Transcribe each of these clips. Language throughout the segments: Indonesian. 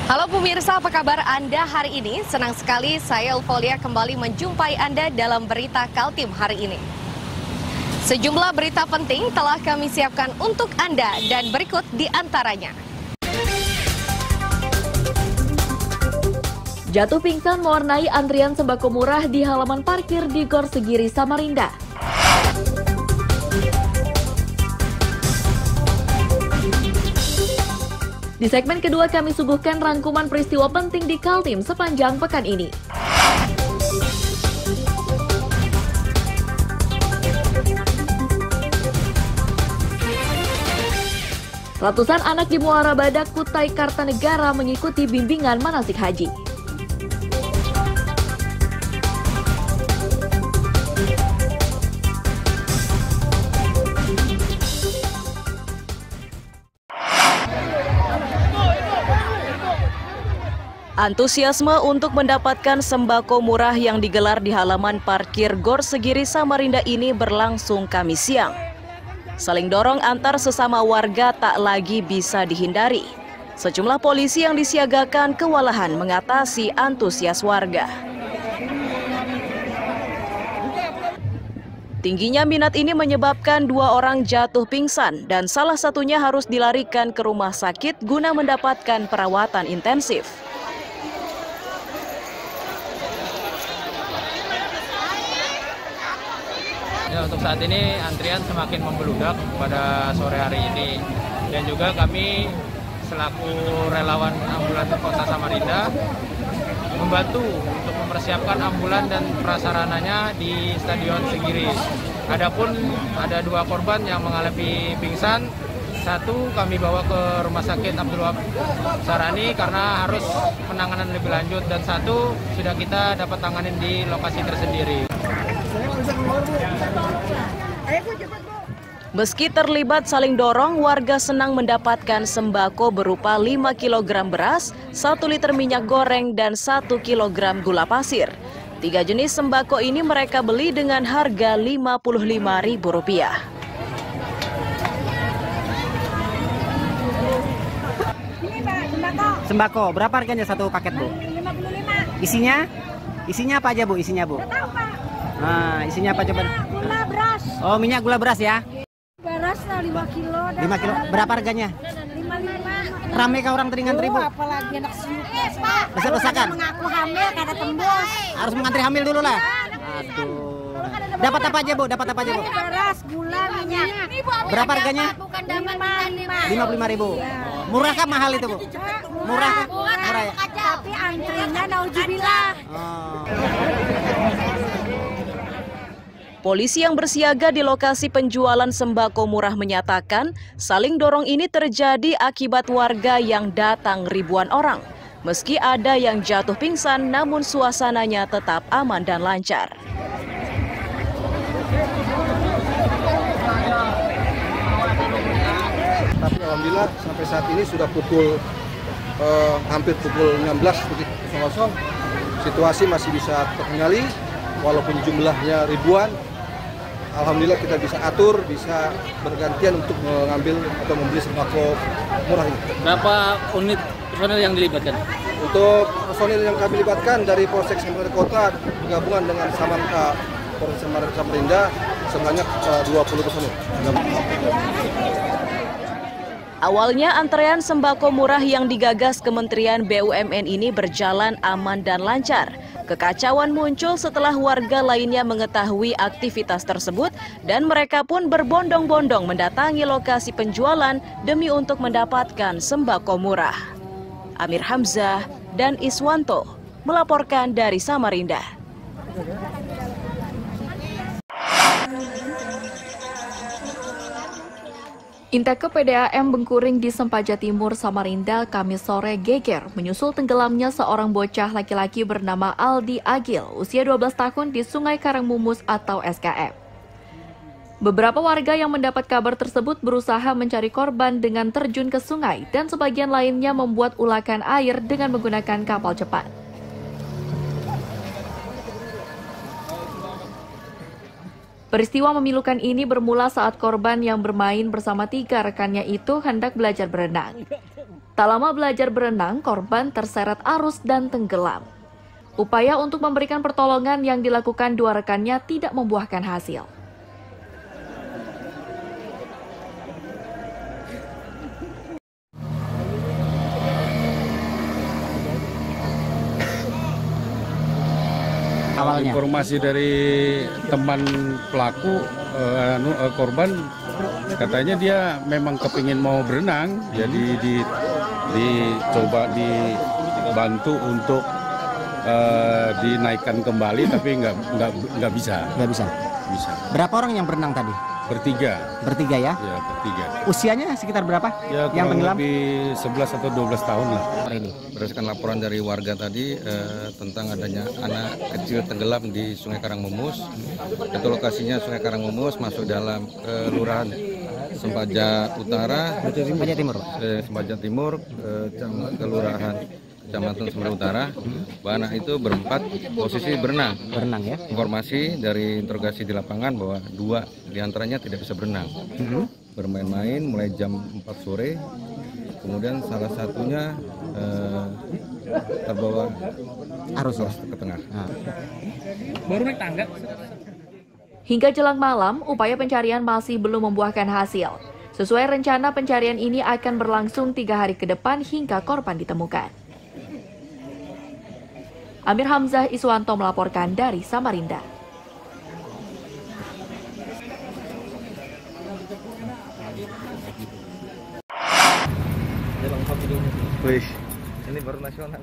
Halo pemirsa, apa kabar Anda hari ini? Senang sekali saya Ulfolia kembali menjumpai Anda dalam berita Kaltim hari ini. Sejumlah berita penting telah kami siapkan untuk Anda dan berikut di antaranya. Jatuh pingsan mewarnai antrian sembako murah di halaman parkir di Gor Segiri, Samarinda. Di segmen kedua kami suguhkan rangkuman peristiwa penting di Kaltim sepanjang pekan ini. Ratusan anak di Muara Badak, Kutai Kartanegara mengikuti bimbingan manasik haji. Antusiasme untuk mendapatkan sembako murah yang digelar di halaman parkir Gor Segiri Samarinda ini berlangsung Kamis siang. Saling dorong antar sesama warga tak lagi bisa dihindari. Sejumlah polisi yang disiagakan kewalahan mengatasi antusias warga. Tingginya minat ini menyebabkan 2 orang jatuh pingsan dan salah satunya harus dilarikan ke rumah sakit guna mendapatkan perawatan intensif. Ya, untuk saat ini antrian semakin membeludak pada sore hari ini, dan juga kami selaku relawan ambulan Kota Samarinda membantu untuk mempersiapkan ambulan dan prasarananya di Stadion Segiri. Adapun ada 2 korban yang mengalami pingsan, 1 kami bawa ke Rumah Sakit Abdul Wahab Sarani karena harus penanganan lebih lanjut, dan 1 sudah kita dapat tanganin di lokasi tersendiri. Meski terlibat saling dorong, warga senang mendapatkan sembako berupa 5 kg beras, 1 liter minyak goreng, dan 1 kg gula pasir. 3 jenis sembako ini mereka beli dengan harga Rp55.000. Sembako, berapa harganya satu paket, Bu? 55. Isinya apa aja, Bu? Isinya, Bu? Tahu, Pak. Nah, isinya apa coba? Gula beras. Oh, minyak gula beras ya? Beras 5 kilo. 5 kilo. Berapa harganya? 55. Rame kah orang teri ngantri, Bu? Apalagi anak siup. Pak. Desak-desakan? Mengaku hamil kada tembus. Harus mengantri hamil dulu lah. Aduh. Dapat apa aja, Bu? Dapat apa aja, Bu? Beras, gula, minyak. Berapa harganya? 55.000. Murah kah mahal itu, Bu? Murah. Murah ya? Tapi antrinya nauzubillah. Oh. Polisi yang bersiaga di lokasi penjualan sembako murah menyatakan saling dorong ini terjadi akibat warga yang datang ribuan orang. Meski ada yang jatuh pingsan, namun suasananya tetap aman dan lancar. Tapi alhamdulillah sampai saat ini sudah hampir pukul 16.00, situasi masih bisa terkendali walaupun jumlahnya ribuan. Alhamdulillah kita bisa atur, bisa bergantian untuk mengambil atau membeli sembako murah ini. Berapa unit personil yang dilibatkan? Untuk personil yang kami libatkan dari Polsek Samarinda Kota bergabungan dengan Samanta Polres Samarinda sebanyak 20 personil. Awalnya antrean sembako murah yang digagas Kementerian BUMN ini berjalan aman dan lancar. Kekacauan muncul setelah warga lainnya mengetahui aktivitas tersebut dan mereka pun berbondong-bondong mendatangi lokasi penjualan demi untuk mendapatkan sembako murah. Amir Hamzah dan Iswanto melaporkan dari Samarinda. Inteke PDAM Bengkuring di Sempaja Timur, Samarinda, Kamis sore geger menyusul tenggelamnya seorang bocah laki-laki bernama Aldi Agil, usia 12 tahun di Sungai Karangmumus atau SKM. Beberapa warga yang mendapat kabar tersebut berusaha mencari korban dengan terjun ke sungai dan sebagian lainnya membuat ulakan air dengan menggunakan kapal cepat. Peristiwa memilukan ini bermula saat korban yang bermain bersama 3 rekannya itu hendak belajar berenang. Tak lama belajar berenang, korban terseret arus dan tenggelam. Upaya untuk memberikan pertolongan yang dilakukan dua rekannya tidak membuahkan hasil. Awalnya. Informasi dari teman pelaku korban, katanya dia memang kepingin mau berenang, jadi dicoba dibantu untuk dinaikkan kembali, tapi nggak bisa. Nggak bisa. Bisa. Berapa orang yang berenang tadi? Bertiga. Bertiga ya? Ya, bertiga. Usianya sekitar berapa? Ya, yang tenggelam? Lebih 11 atau 12 tahun lah. Berdasarkan laporan dari warga tadi tentang adanya anak kecil tenggelam di Sungai Karangmumus. Itu lokasinya Sungai Karangmumus masuk dalam kelurahan Sempaja Utara, Sempaja Timur, kelurahan Kecamatan Sempaja Utara. Anak itu berempat posisi berenang. Berenang ya? Informasi dari interogasi di lapangan bahwa 2 diantaranya tidak bisa berenang. Bermain-main mulai jam 4 sore. Kemudian salah satunya terbawa arus ke tengah. Baru naik tangga. Hingga jelang malam, upaya pencarian masih belum membuahkan hasil. Sesuai rencana, pencarian ini akan berlangsung 3 hari ke depan hingga korban ditemukan. Amir Hamzah Iswanto melaporkan dari Samarinda.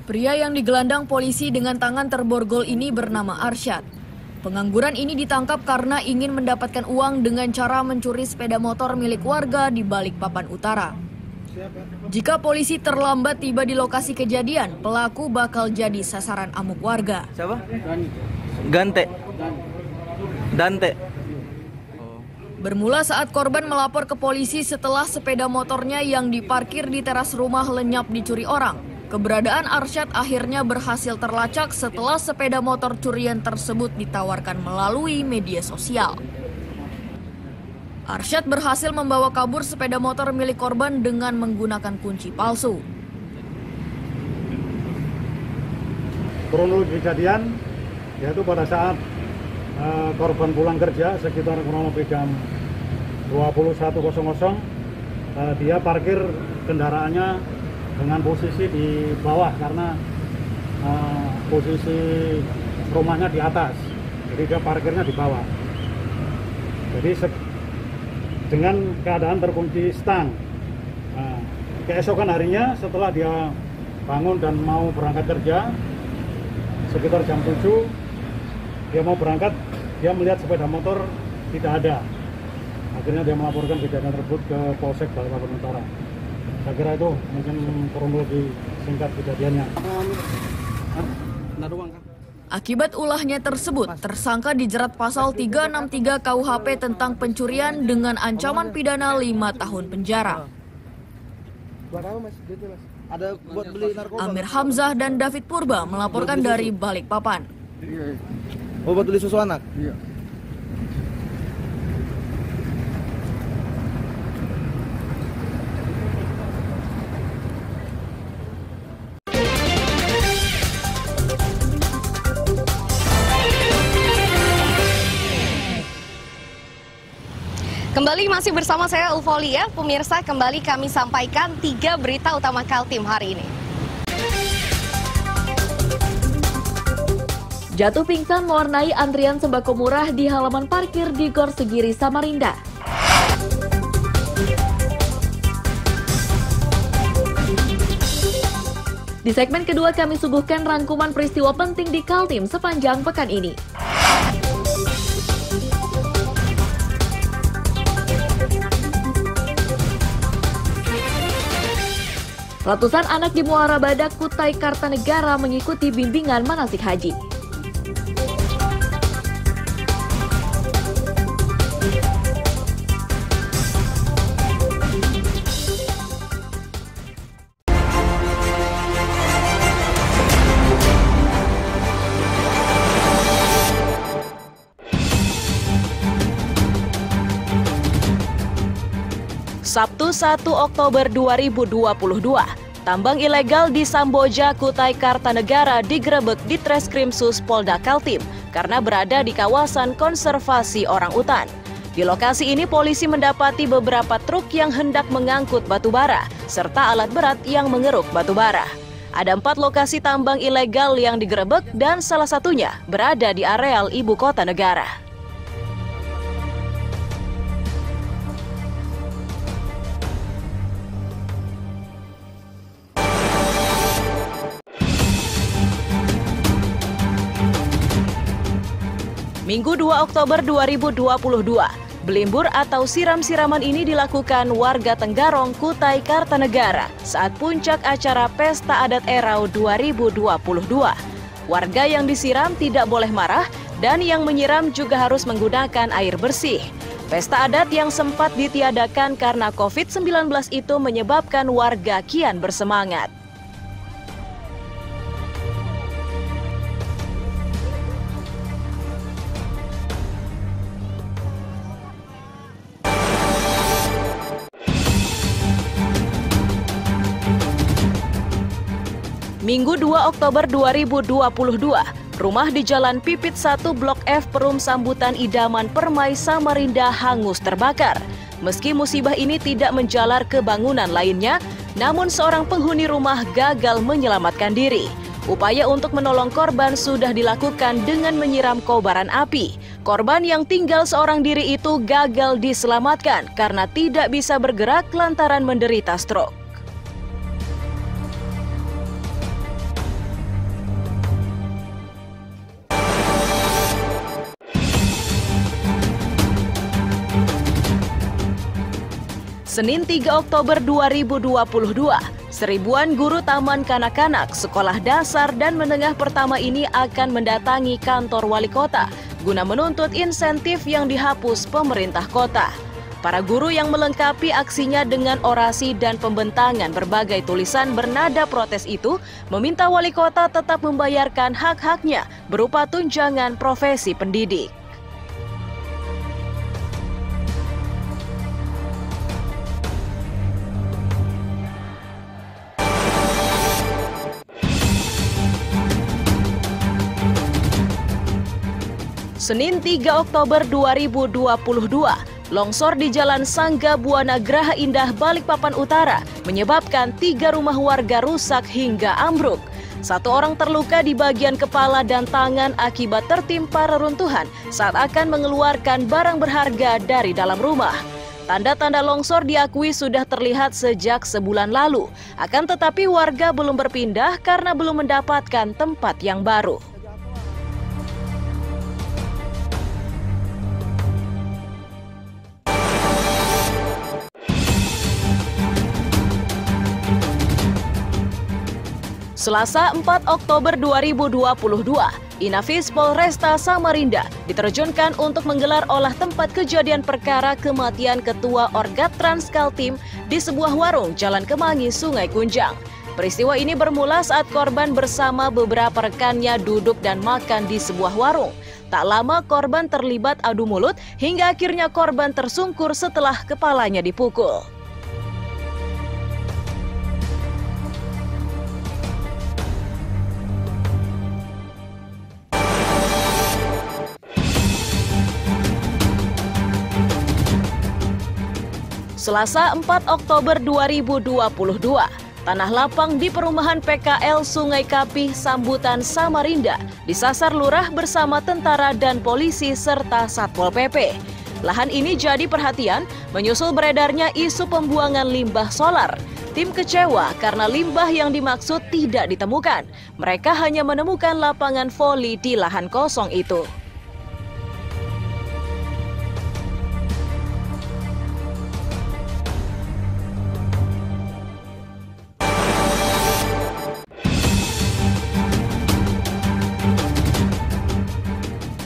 Pria yang digelandang polisi dengan tangan terborgol ini bernama Arsyad. Pengangguran ini ditangkap karena ingin mendapatkan uang dengan cara mencuri sepeda motor milik warga di Balikpapan Utara. Jika polisi terlambat tiba di lokasi kejadian, pelaku bakal jadi sasaran amuk warga. Siapa? Dante. Bermula saat korban melapor ke polisi setelah sepeda motornya yang diparkir di teras rumah lenyap dicuri orang. Keberadaan Arsyad akhirnya berhasil terlacak setelah sepeda motor curian tersebut ditawarkan melalui media sosial. Arsyad berhasil membawa kabur sepeda motor milik korban dengan menggunakan kunci palsu. Kronologi kejadian yaitu pada saat korban pulang kerja sekitar kurang lebih jam 21.00, dia parkir kendaraannya dengan posisi di bawah karena posisi rumahnya di atas, jadi dia parkirnya di bawah. Jadi dengan keadaan terkunci stang. Keesokan harinya setelah dia bangun dan mau berangkat kerja, sekitar jam 7 dia mau berangkat, dia melihat sepeda motor tidak ada. Akhirnya dia melaporkan kejadian tersebut ke Polsek Balikpapan Utara. Saya kira itu mungkin kronologi singkat kejadiannya. Akibat ulahnya tersebut, tersangka dijerat pasal 363 KUHP tentang pencurian dengan ancaman pidana 5 tahun penjara. Amir Hamzah dan David Purba melaporkan dari Balikpapan. Oh, buat beli susu anak? Iya. Kembali masih bersama saya Ulfolia, pemirsa, kembali kami sampaikan 3 berita utama Kaltim hari ini. Jatuh pingsan mewarnai antrian sembako murah di halaman parkir di Gor Segiri, Samarinda. Di segmen kedua kami suguhkan rangkuman peristiwa penting di Kaltim sepanjang pekan ini. Ratusan anak di Muara Badak, Kutai Kartanegara mengikuti bimbingan manasik haji. Sabtu 1 Oktober 2022, Tambang ilegal di Samboja, Kutai Kartanegara digerebek di Treskrimsus Polda Kaltim karena berada di kawasan konservasi orangutan. Di lokasi ini polisi mendapati beberapa truk yang hendak mengangkut batu bara serta alat berat yang mengeruk batu bara. Ada 4 lokasi tambang ilegal yang digerebek dan salah satunya berada di areal ibu kota negara. Minggu 2 Oktober 2022, belimbur atau siram-siraman ini dilakukan warga Tenggarong, Kutai Kartanegara saat puncak acara Pesta Adat Erau 2022. Warga yang disiram tidak boleh marah dan yang menyiram juga harus menggunakan air bersih. Pesta adat yang sempat ditiadakan karena COVID-19 itu menyebabkan warga kian bersemangat. Minggu 2 Oktober 2022, rumah di Jalan Pipit 1 Blok F Perum Sambutan Idaman Permai Samarinda hangus terbakar. Meski musibah ini tidak menjalar ke bangunan lainnya, namun seorang penghuni rumah gagal menyelamatkan diri. Upaya untuk menolong korban sudah dilakukan dengan menyiram kobaran api. Korban yang tinggal seorang diri itu gagal diselamatkan karena tidak bisa bergerak lantaran menderita stroke. Senin 3 Oktober 2022, seribuan guru taman kanak-kanak sekolah dasar dan menengah pertama ini akan mendatangi kantor wali kota guna menuntut insentif yang dihapus pemerintah kota. Para guru yang melengkapi aksinya dengan orasi dan pembentangan berbagai tulisan bernada protes itu meminta wali kota tetap membayarkan hak-haknya berupa tunjangan profesi pendidik. Senin 3 Oktober 2022, longsor di Jalan Sangga Buana Graha Indah, Balikpapan Utara menyebabkan 3 rumah warga rusak hingga ambruk. 1 orang terluka di bagian kepala dan tangan akibat tertimpa reruntuhan saat akan mengeluarkan barang berharga dari dalam rumah. Tanda-tanda longsor diakui sudah terlihat sejak sebulan lalu, akan tetapi warga belum berpindah karena belum mendapatkan tempat yang baru. Selasa 4 Oktober 2022, Inafis Polresta Samarinda diterjunkan untuk menggelar olah tempat kejadian perkara kematian Ketua Orgatrans Kaltim di sebuah warung Jalan Kemangi, Sungai Kunjang. Peristiwa ini bermula saat korban bersama beberapa rekannya duduk dan makan di sebuah warung. Tak lama korban terlibat adu mulut hingga akhirnya korban tersungkur setelah kepalanya dipukul. Selasa 4 Oktober 2022, tanah lapang di perumahan PKL Sungai Kapih, Sambutan Samarinda disasar lurah bersama tentara dan polisi serta Satpol PP. Lahan ini jadi perhatian menyusul beredarnya isu pembuangan limbah solar. Tim kecewa karena limbah yang dimaksud tidak ditemukan. Mereka hanya menemukan lapangan voli di lahan kosong itu.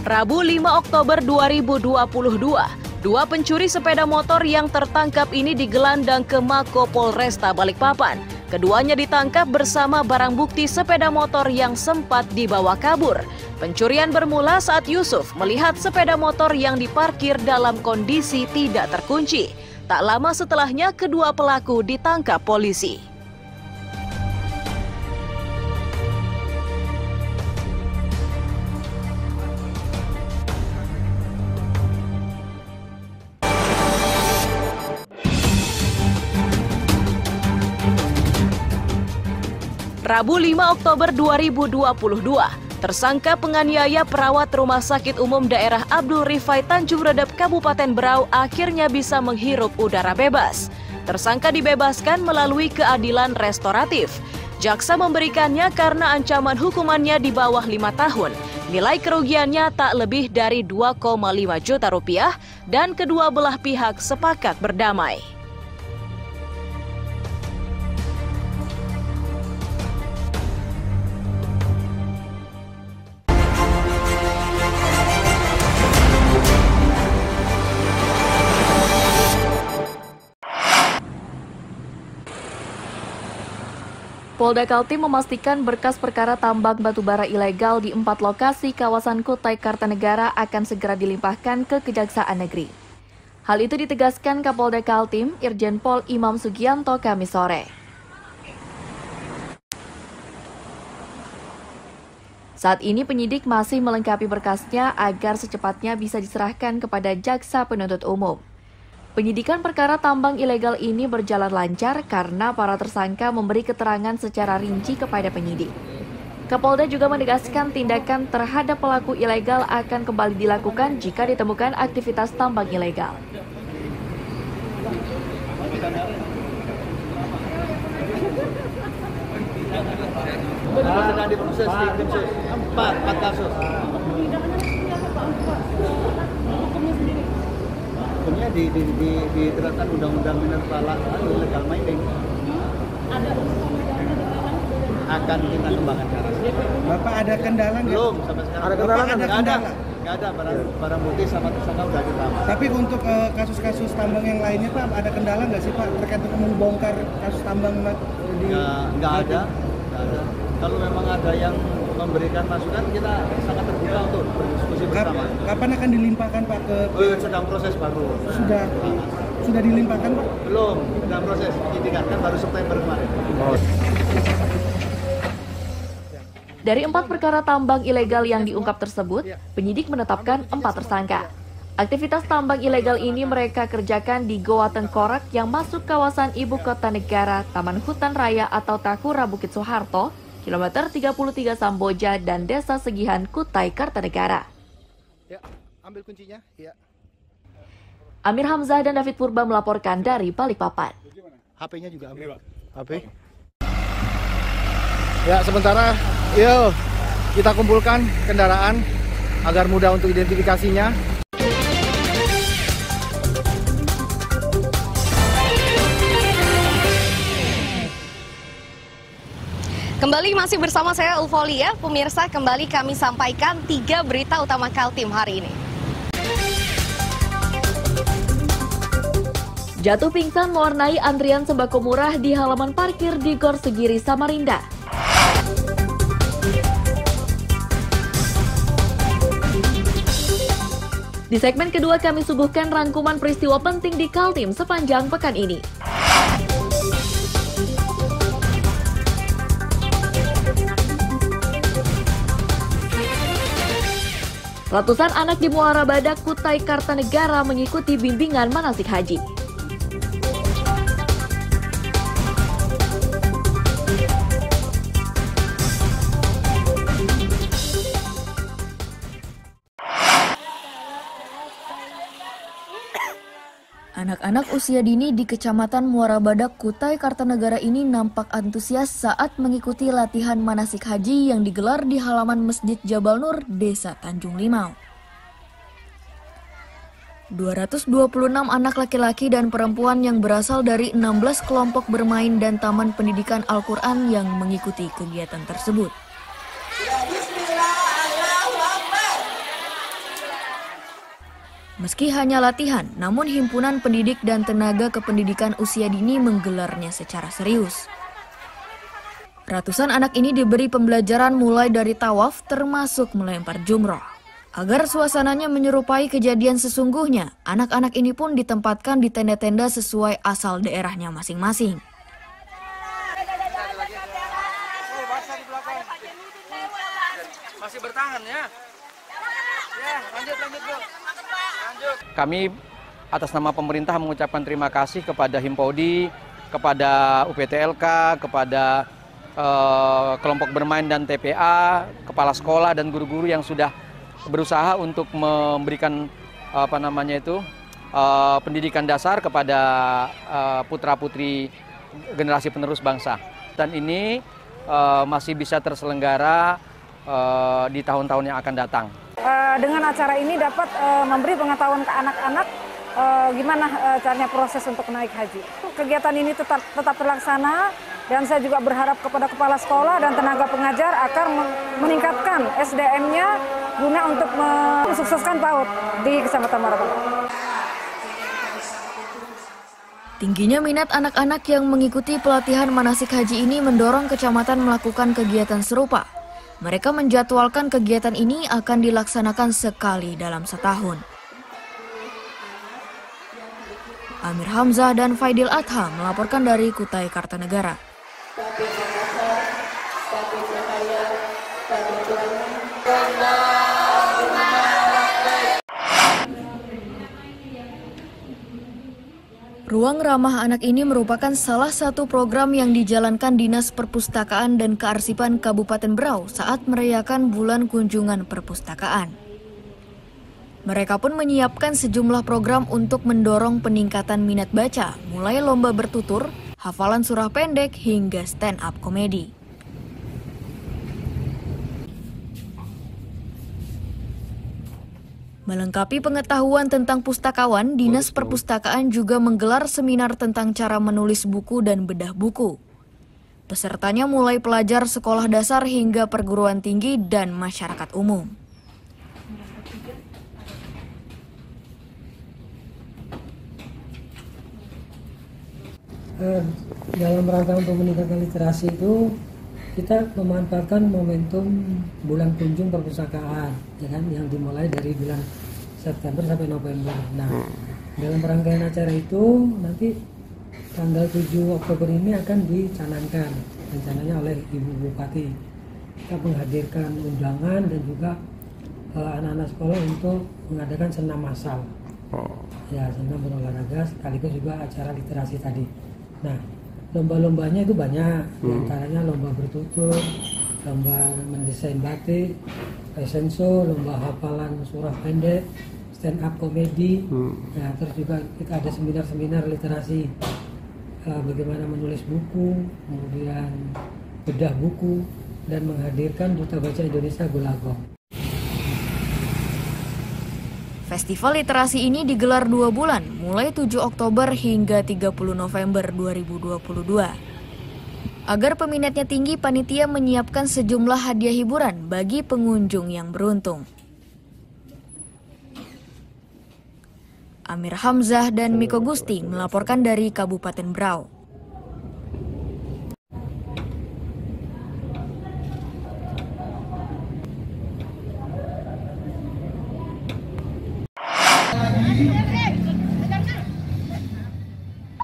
Rabu 5 Oktober 2022, 2 pencuri sepeda motor yang tertangkap ini digelandang ke Mako Polresta Balikpapan. Keduanya ditangkap bersama barang bukti sepeda motor yang sempat dibawa kabur. Pencurian bermula saat Yusuf melihat sepeda motor yang diparkir dalam kondisi tidak terkunci. Tak lama setelahnya kedua pelaku ditangkap polisi. Rabu 5 Oktober 2022, tersangka penganiaya perawat Rumah Sakit Umum Daerah Abdul Rifai Tanjung Redep Kabupaten Berau akhirnya bisa menghirup udara bebas. Tersangka dibebaskan melalui keadilan restoratif. Jaksa memberikannya karena ancaman hukumannya di bawah 5 tahun. Nilai kerugiannya tak lebih dari 2,5 juta rupiah dan kedua belah pihak sepakat berdamai. Polda Kaltim memastikan berkas perkara tambang batubara ilegal di 4 lokasi kawasan Kutai Kartanegara akan segera dilimpahkan ke Kejaksaan Negeri. Hal itu ditegaskan Kapolda Kaltim, Irjen Pol Imam Sugianto Kamis sore. Saat ini penyidik masih melengkapi berkasnya agar secepatnya bisa diserahkan kepada Jaksa Penuntut Umum. Penyidikan perkara tambang ilegal ini berjalan lancar karena para tersangka memberi keterangan secara rinci kepada penyidik. Kapolda juga menegaskan tindakan terhadap pelaku ilegal akan kembali dilakukan jika ditemukan aktivitas tambang ilegal. Sedang diproses di tim sus 4 kasus. Hukumnya diterapkan undang-undang mineral illegal mining. Akan kita kembangkan ke arah. Bapak ada kendala nggak? Belum sampai sekarang. Ada kendala nggak? Nggak ada. Barang bukti sama tersangka udah ditambah. Tapi untuk kasus-kasus tambang yang lainnya Pak, ada kendala nggak sih Pak terkait untuk membongkar kasus tambang di? Nggak ada. Kalau memang ada yang memberikan masukan, kita sangat terbuka untuk berdiskusi bersama. Kapan akan dilimpahkan Pak ke? Sedang proses baru. Sudah dilimpahkan Pak? Belum, sedang proses penyidikan, kan baru September kemarin. Dari 4 perkara tambang ilegal yang diungkap tersebut, penyidik menetapkan 4 tersangka. Aktivitas tambang ilegal ini mereka kerjakan di Goa Tengkorak yang masuk kawasan Ibu Kota Negara, Taman Hutan Raya atau Takura Bukit Soeharto, kilometer 33 Samboja dan Desa Segihan, Kutai Kartanegara. Ya, ambil kuncinya. Ya. Amir Hamzah dan David Purba melaporkan dari Balikpapan. HP-nya juga ambil. HP. Ya, sementara yuk kita kumpulkan kendaraan agar mudah untuk identifikasinya. Kembali masih bersama saya Ulfolia, pemirsa kembali kami sampaikan 3 berita utama Kaltim hari ini. Jatuh pingsan mewarnai antrian sembako murah di halaman parkir di Gor Segiri, Samarinda. Di segmen kedua kami suguhkan rangkuman peristiwa penting di Kaltim sepanjang pekan ini. Ratusan anak di Muara Badak, Kutai Kartanegara mengikuti bimbingan manasik haji. Anak-anak usia dini di Kecamatan Muara Badak, Kutai Kartanegara ini nampak antusias saat mengikuti latihan manasik haji yang digelar di halaman Masjid Jabal Nur, Desa Tanjung Limau. 226 anak laki-laki dan perempuan yang berasal dari 16 kelompok bermain dan Taman Pendidikan Al-Quran yang mengikuti kegiatan tersebut. Meski hanya latihan, namun himpunan pendidik dan tenaga kependidikan usia dini menggelarnya secara serius. Ratusan anak ini diberi pembelajaran mulai dari tawaf termasuk melempar jumroh. Agar suasananya menyerupai kejadian sesungguhnya, anak-anak ini pun ditempatkan di tenda-tenda sesuai asal daerahnya masing-masing. Masih bertahan ya? Ya, lanjut bro. Kami atas nama pemerintah mengucapkan terima kasih kepada Himpodi, kepada UPTLK, kepada kelompok bermain dan TPA, kepala sekolah dan guru-guru yang sudah berusaha untuk memberikan pendidikan dasar kepada putra-putri generasi penerus bangsa. Dan ini masih bisa terselenggara di tahun-tahun yang akan datang. Dengan acara ini dapat memberi pengetahuan ke anak-anak gimana caranya proses untuk naik haji. Kegiatan ini tetap terlaksana dan saya juga berharap kepada kepala sekolah dan tenaga pengajar agar meningkatkan SDM-nya guna untuk mensukseskan PAUD di Kecamatan Muara. Tingginya minat anak-anak yang mengikuti pelatihan manasik haji ini mendorong kecamatan melakukan kegiatan serupa. Mereka menjadwalkan kegiatan ini akan dilaksanakan sekali dalam setahun. Amir Hamzah dan Faidil Adha melaporkan dari Kutai Kartanegara. Ruang Ramah Anak ini merupakan salah satu program yang dijalankan Dinas Perpustakaan dan Kearsipan Kabupaten Berau saat merayakan Bulan Kunjungan Perpustakaan. Mereka pun menyiapkan sejumlah program untuk mendorong peningkatan minat baca, mulai lomba bertutur, hafalan surah pendek, hingga stand-up komedi. Melengkapi pengetahuan tentang pustakawan, Dinas Perpustakaan juga menggelar seminar tentang cara menulis buku dan bedah buku. Pesertanya mulai pelajar sekolah dasar hingga perguruan tinggi dan masyarakat umum. Dalam rangka untuk meningkatkan literasi itu kita memanfaatkan momentum bulan kunjung perpustakaan, ya kan, yang dimulai dari bulan September sampai November. Nah, dalam rangkaian acara itu nanti tanggal 7 Oktober ini akan dicanangkan rencananya oleh Ibu Bupati. Kita menghadirkan undangan dan juga anak-anak sekolah untuk mengadakan senam massal. Ya, senam berolahraga sekaligus juga acara literasi tadi. Nah, lomba-lombanya itu banyak, diantaranya lomba bertutur, lomba mendesain batik, fashion show, lomba hafalan surah pendek, stand up komedi. Nah, terus juga kita ada seminar-seminar literasi, bagaimana menulis buku, kemudian bedah buku, dan menghadirkan Duta Baca Indonesia Golagong. Festival literasi ini digelar 2 bulan, mulai 7 Oktober hingga 30 November 2022. Agar peminatnya tinggi, panitia menyiapkan sejumlah hadiah hiburan bagi pengunjung yang beruntung. Amir Hamzah dan Miko Gusti melaporkan dari Kabupaten Berau.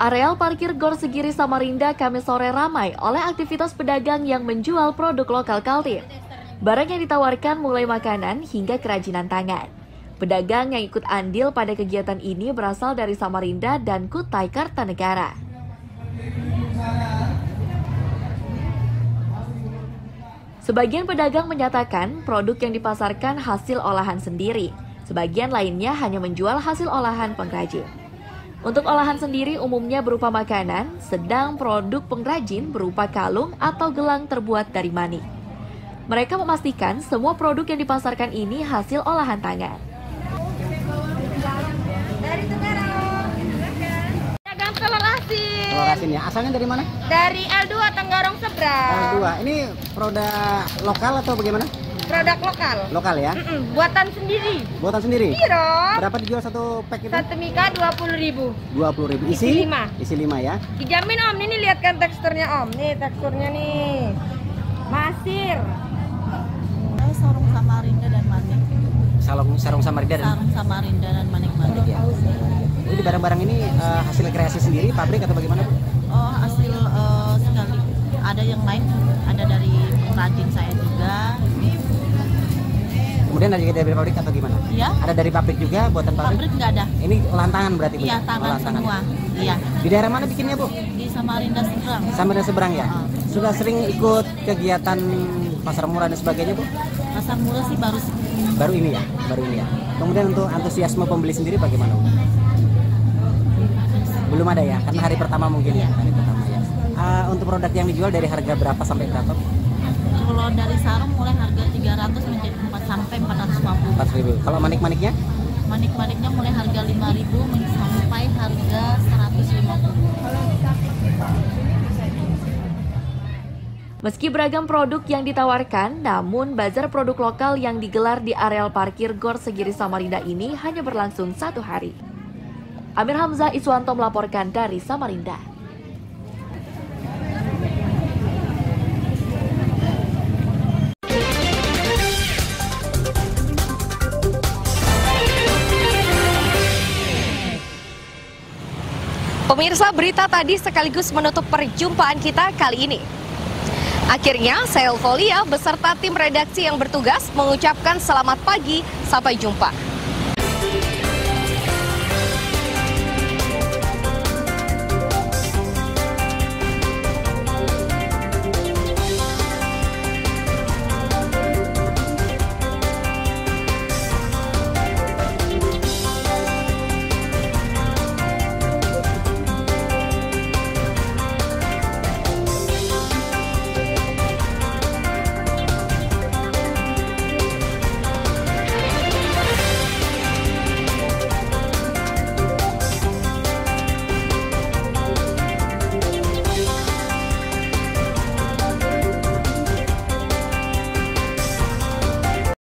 Areal parkir Gor Segiri Samarinda Kamis sore ramai oleh aktivitas pedagang yang menjual produk lokal Kaltim. Barang yang ditawarkan mulai makanan hingga kerajinan tangan. Pedagang yang ikut andil pada kegiatan ini berasal dari Samarinda dan Kutai Kartanegara. Sebagian pedagang menyatakan produk yang dipasarkan hasil olahan sendiri. Sebagian lainnya hanya menjual hasil olahan pengrajin. Untuk olahan sendiri umumnya berupa makanan, sedang produk pengrajin berupa kalung atau gelang terbuat dari manik. Mereka memastikan semua produk yang dipasarkan ini hasil olahan tangan. Dari Tenggarong. Dagang telur asin. Telur asin ya. Asalnya dari mana? Dari L2 Tenggarong seberang. L2. Ini produk lokal atau bagaimana? Produk lokal. Lokal ya? Buatan sendiri. Buatan sendiri? Iya dong. Berapa dijual satu pack itu? Satu mika 20.000. 20.000. Isi 5. Isi 5 ya? Dijamin Om, ini lihat kan teksturnya Om. Nih teksturnya nih. Masir. Sarung Samarinda dan manik. Sarung Samarinda dan Samarinda dan manik-manik ya. Jadi barang-barang ini hasil kreasi sendiri, pabrik atau bagaimana Bu? Oh, hasil sekali. Ada yang lain, ada dari pengrajin saya juga. Kemudian ada juga dari pabrik atau gimana? Iya. Ada dari pabrik juga, buatan pabrik? Pabrik nggak ada. Ini olahan tangan berarti Bu? Iya, tangan semua. Iya. Di daerah mana bikinnya Bu? Di Samarinda seberang. Samarinda seberang ya? Sudah sering ikut kegiatan pasar murah dan sebagainya, Bu? Pasar murah sih baru ini ya. Kemudian untuk antusiasme pembeli sendiri bagaimana, Bu? Belum ada ya, karena hari pertama mungkin ya. Hari pertama ya. Untuk produk yang dijual dari harga berapa sampai berapa? Kalau dari sarung mulai harga 300 menjadi 4 sampai 450. 4.000. Kalau manik-maniknya? Manik-maniknya mulai harga 5.000 sampai harga 150. Meski beragam produk yang ditawarkan, namun bazar produk lokal yang digelar di areal parkir Gor Segiri Samarinda ini hanya berlangsung 1 hari. Amir Hamzah Iswanto melaporkan dari Samarinda. Pemirsa, berita tadi sekaligus menutup perjumpaan kita kali ini. Akhirnya, saya Elfolia beserta tim redaksi yang bertugas mengucapkan selamat pagi, sampai jumpa.